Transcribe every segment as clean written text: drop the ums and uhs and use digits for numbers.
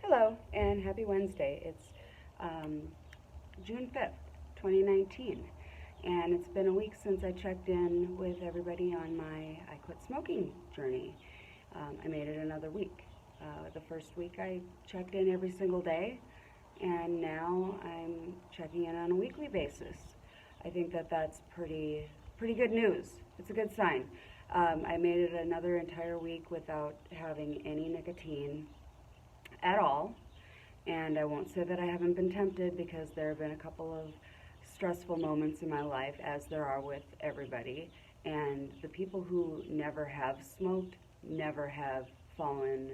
Hello and happy Wednesday. It's June 5th, 2019, and it's been a week since I checked in with everybody on my I quit smoking journey. I made it another week. The first week I checked in every single day, and now I'm checking in on a weekly basis. I think that that's pretty good news. It's a good sign. I made it another entire week without having any nicotine at all. And I won't say that I haven't been tempted because there have been a couple of stressful moments in my life, as there are with everybody. And the people who never have smoked never have fallen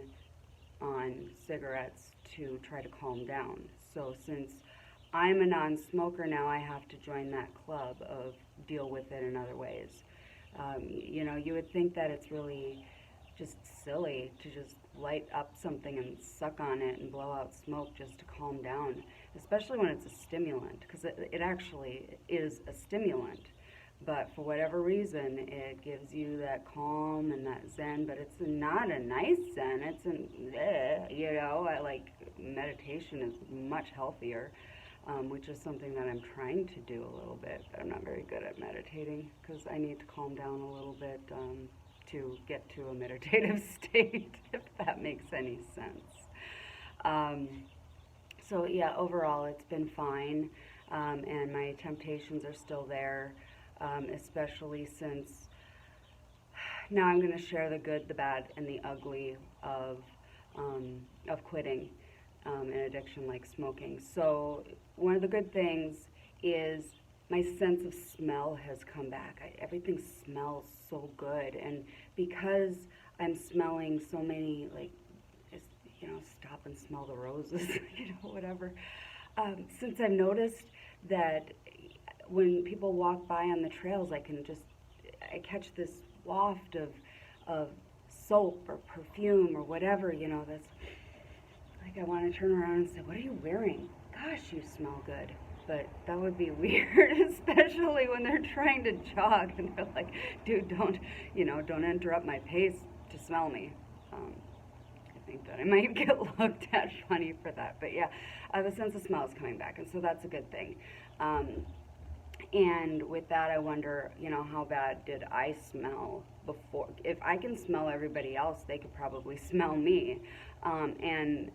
on cigarettes to try to calm down. So since I'm a non-smoker now, I have to join that club of deal with it in other ways. You would think that it's really just silly to just light up something and suck on it and blow out smoke just to calm down, especially when it's a stimulant, because it actually is a stimulant. But for whatever reason, it gives you that calm and that zen, but it's not a nice zen. It's I like meditation is much healthier, which is something that I'm trying to do a little bit, but I'm not very good at meditating because I need to calm down a little bit to get to a meditative state, if that makes any sense. So yeah, overall it's been fine, and my temptations are still there, especially since now I'm going to share the good, the bad, and the ugly of quitting an addiction like smoking. So one of the good things is my sense of smell has come back. Everything smells so good, and because I'm smelling so many, like, just, stop and smell the roses, whatever. Since I've noticed that when people walk by on the trails, I catch this waft of soap or perfume or whatever, that's like I want to turn around and say, what are you wearing? Gosh, you smell good. But that would be weird, especially when they're trying to jog and they're like, dude, don't interrupt my pace to smell me. I think that I might get looked at funny for that. But yeah, the sense of smell is coming back, and so that's a good thing. And with that, I wonder, how bad did I smell before? If I can smell everybody else, they could probably smell me. And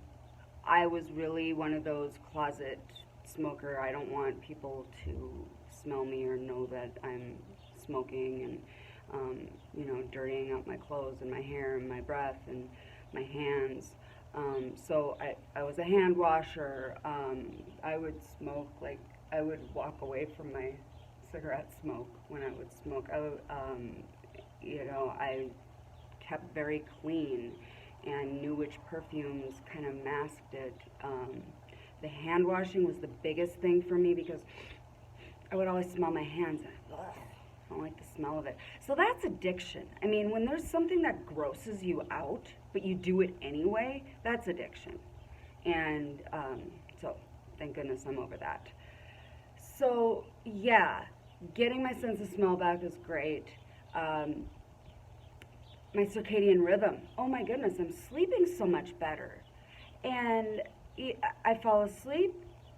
I was really one of those closet smoker. I don't want people to smell me or know that I'm smoking and dirtying up my clothes and my hair and my breath and my hands. So I was a hand washer. I would smoke, like I would walk away from my cigarette smoke when I would smoke. I kept very clean and knew which perfumes kind of masked it. The hand washing was the biggest thing for me because I would always smell my hands and I don't like the smell of it. So that's addiction. I mean, when there's something that grosses you out, but you do it anyway, that's addiction. And so thank goodness I'm over that. So yeah, getting my sense of smell back is great. My circadian rhythm, oh my goodness, I'm sleeping so much better. And I fall asleep,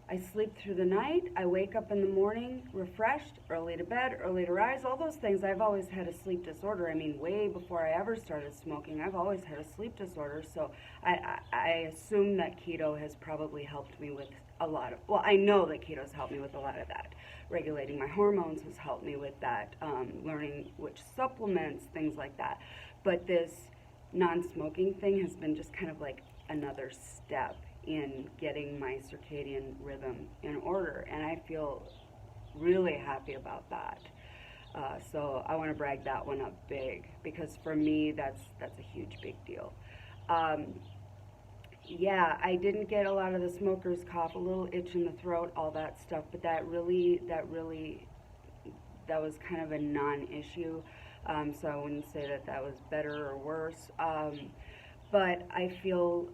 I sleep through the night, I wake up in the morning refreshed, early to bed, early to rise, all those things. I've always had a sleep disorder. I mean, way before I ever started smoking, I've always had a sleep disorder. So I assume that keto has probably helped me with a lot of, well, I know that keto's helped me with a lot of that. Regulating my hormones has helped me with that, learning which supplements, things like that. But this non-smoking thing has been just kind of like another step in getting my circadian rhythm in order, and I feel really happy about that. So I want to brag that one up big because for me that's a huge big deal. Yeah, I didn't get a lot of the smoker's cough, a little itch in the throat, all that stuff, but that was kind of a non-issue. So I wouldn't say that was better or worse. But I feel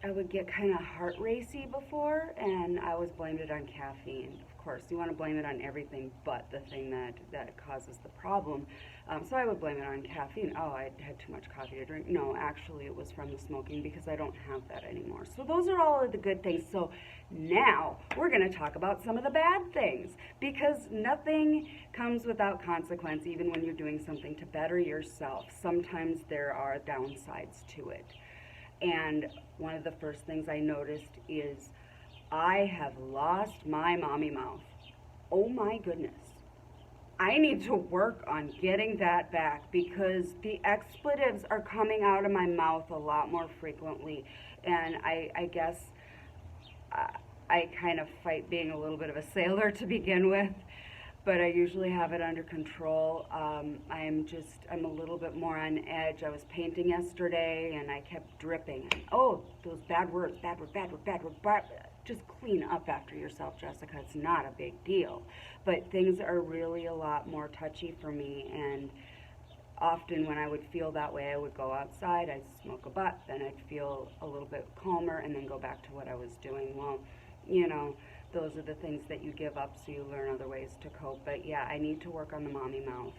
I would get kind of heart racy before, and I always blamed it on caffeine. Of course. You want to blame it on everything but the thing that causes the problem. So I would blame it on caffeine. Oh, I had too much coffee to drink. No, actually it was from the smoking because I don't have that anymore. So those are all of the good things. So now we're going to talk about some of the bad things, because nothing comes without consequence, even when you're doing something to better yourself. Sometimes there are downsides to it. And one of the first things I noticed is I have lost my mommy mouth. Oh my goodness. I need to work on getting that back, because the expletives are coming out of my mouth a lot more frequently. And I guess I kind of fight being a little bit of a sailor to begin with, but I usually have it under control. I'm a little bit more on edge. I was painting yesterday and I kept dripping. Oh, those bad words, bad word, bad word, bad word, bad. Just clean up after yourself, Jessica. It's not a big deal. But things are really a lot more touchy for me, and often when I would feel that way, I would go outside, I'd smoke a butt, then I'd feel a little bit calmer, and then go back to what I was doing. Well, you know, those are the things that you give up, so you learn other ways to cope. But yeah, I need to work on the mommy mouth,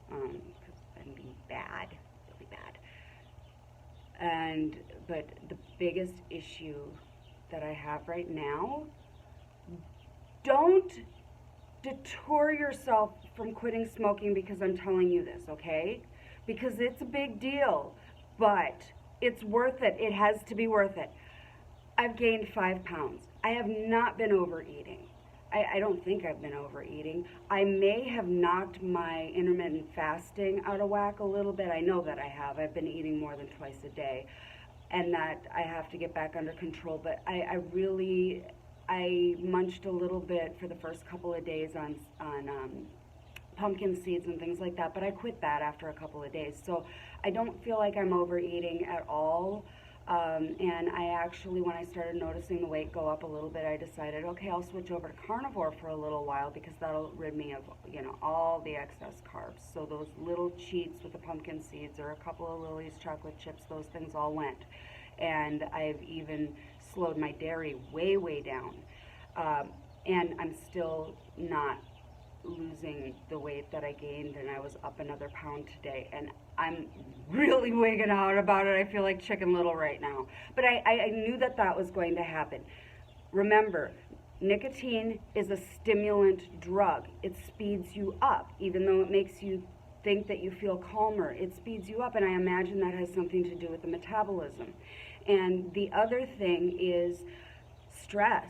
because I'm being bad, really bad. But the biggest issue that I have right now, don't detour yourself from quitting smoking because I'm telling you this, okay? Because it's a big deal, but it's worth it. It has to be worth it. I've gained 5 pounds. I have not been overeating. I don't think I've been overeating. I may have knocked my intermittent fasting out of whack a little bit. I know that I have. I've been eating more than twice a day, and that I have to get back under control. But I munched a little bit for the first couple of days on pumpkin seeds and things like that, but I quit that after a couple of days. So I don't feel like I'm overeating at all. And I actually, when I started noticing the weight go up a little bit, I decided, okay, I'll switch over to carnivore for a little while, because that'll rid me of, all the excess carbs. So those little cheats with the pumpkin seeds or a couple of Lily's chocolate chips, those things all went. And I've even slowed my dairy way, way down. And I'm still not losing the weight that I gained, and I was up another pound today, and I'm really wigging out about it. I feel like Chicken Little right now. But I knew that was going to happen. Remember, nicotine is a stimulant drug. It speeds you up, even though it makes you think that you feel calmer. It speeds you up, and I imagine that has something to do with the metabolism. And the other thing is stress.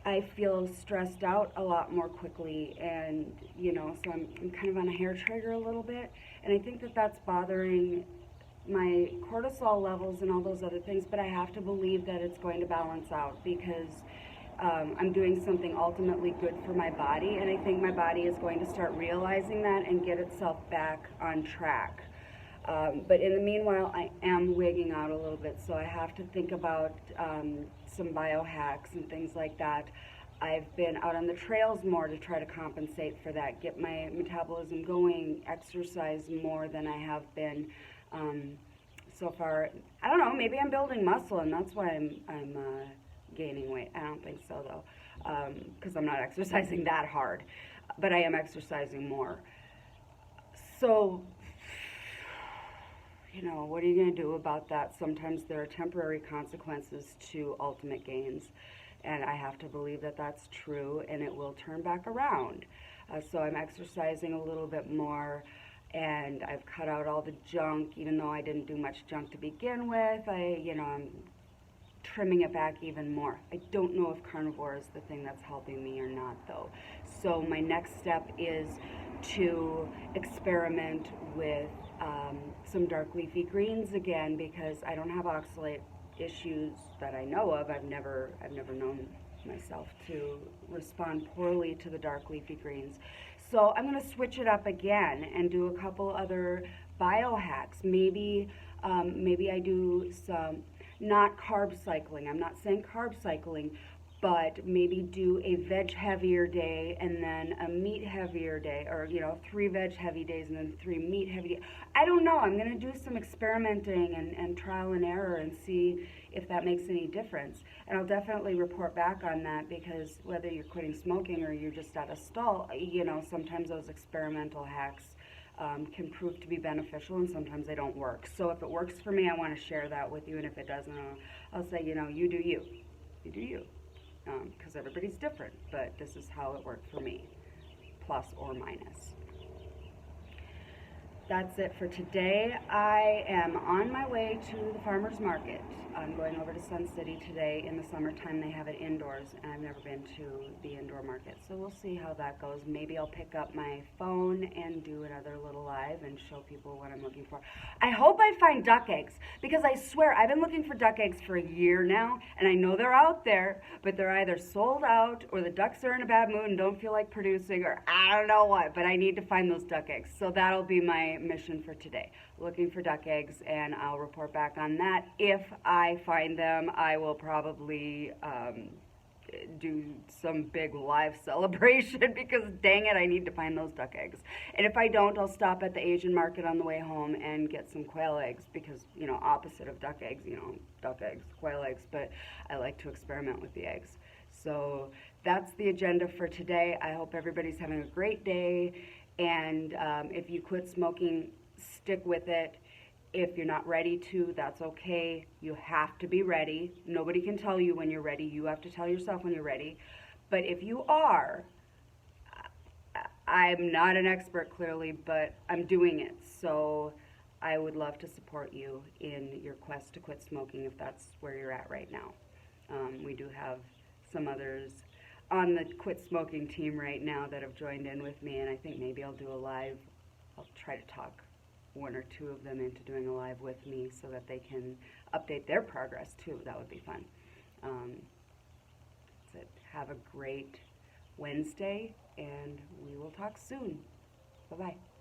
I feel stressed out a lot more quickly, and so I'm kind of on a hair trigger a little bit, and I think that's bothering my cortisol levels and all those other things. But I have to believe that it's going to balance out, because I'm doing something ultimately good for my body, and I think my body is going to start realizing that and get itself back on track. But in the meanwhile, I am wigging out a little bit, so I have to think about some biohacks and things like that. I've been out on the trails more to try to compensate for that, get my metabolism going, exercise more than I have been so far. I don't know, maybe I'm building muscle, and that's why I'm gaining weight. I don't think so, though, because I'm not exercising that hard, but I am exercising more. So, what are you going to do about that? Sometimes there are temporary consequences to ultimate gains, and I have to believe that that's true, and it will turn back around. So I'm exercising a little bit more, and I've cut out all the junk, even though I didn't do much junk to begin with. I'm trimming it back even more. I don't know if carnivore is the thing that's helping me or not, though. So my next step is to experiment with some dark leafy greens again, because I don't have oxalate issues that I know of. I've never known myself to respond poorly to the dark leafy greens. So I'm going to switch it up again and do a couple other biohacks. Maybe I do some, not carb cycling. I'm not saying carb cycling, but maybe do a veg heavier day and then a meat heavier day, or 3 veg heavy days and then 3 meat heavy days. I don't know. I'm going to do some experimenting and trial and error and see if that makes any difference. And I'll definitely report back on that, because whether you're quitting smoking or you're just at a stall, sometimes those experimental hacks can prove to be beneficial, and sometimes they don't work. So if it works for me, I want to share that with you, and if it doesn't, I'll say, you do you. You do you. Because everybody's different, but this is how it worked for me, plus or minus. That's it for today. I am on my way to the farmer's market. I'm going over to Sun City today. In the summertime, they have it indoors, and I've never been to the indoor market, so we'll see how that goes. Maybe I'll pick up my phone and do another little live and show people what I'm looking for. I hope I find duck eggs, because I swear I've been looking for duck eggs for a year now, and I know they're out there, but they're either sold out or the ducks are in a bad mood and don't feel like producing, or I don't know what, but I need to find those duck eggs. So that'll be my mission for today, looking for duck eggs, and I'll report back on that. If I find them, I will probably do some big live celebration, because dang it, I need to find those duck eggs. And if I don't, I'll stop at the Asian market on the way home and get some quail eggs, because opposite of duck eggs, duck eggs, quail eggs, but I like to experiment with the eggs. So that's the agenda for today. I hope everybody's having a great day, and if you quit smoking, stick with it. If you're not ready to, that's okay. You have to be ready. Nobody can tell you when you're ready. You have to tell yourself when you're ready. But if you are, I'm not an expert clearly, but I'm doing it. So I would love to support you in your quest to quit smoking, if that's where you're at right now. We do have some others on the quit smoking team right now that have joined in with me, and I think maybe I'll do a live. I'll try to talk 1 or 2 of them into doing a live with me so that they can update their progress too. That would be fun. That's it. Have a great Wednesday, and we will talk soon. Bye-bye.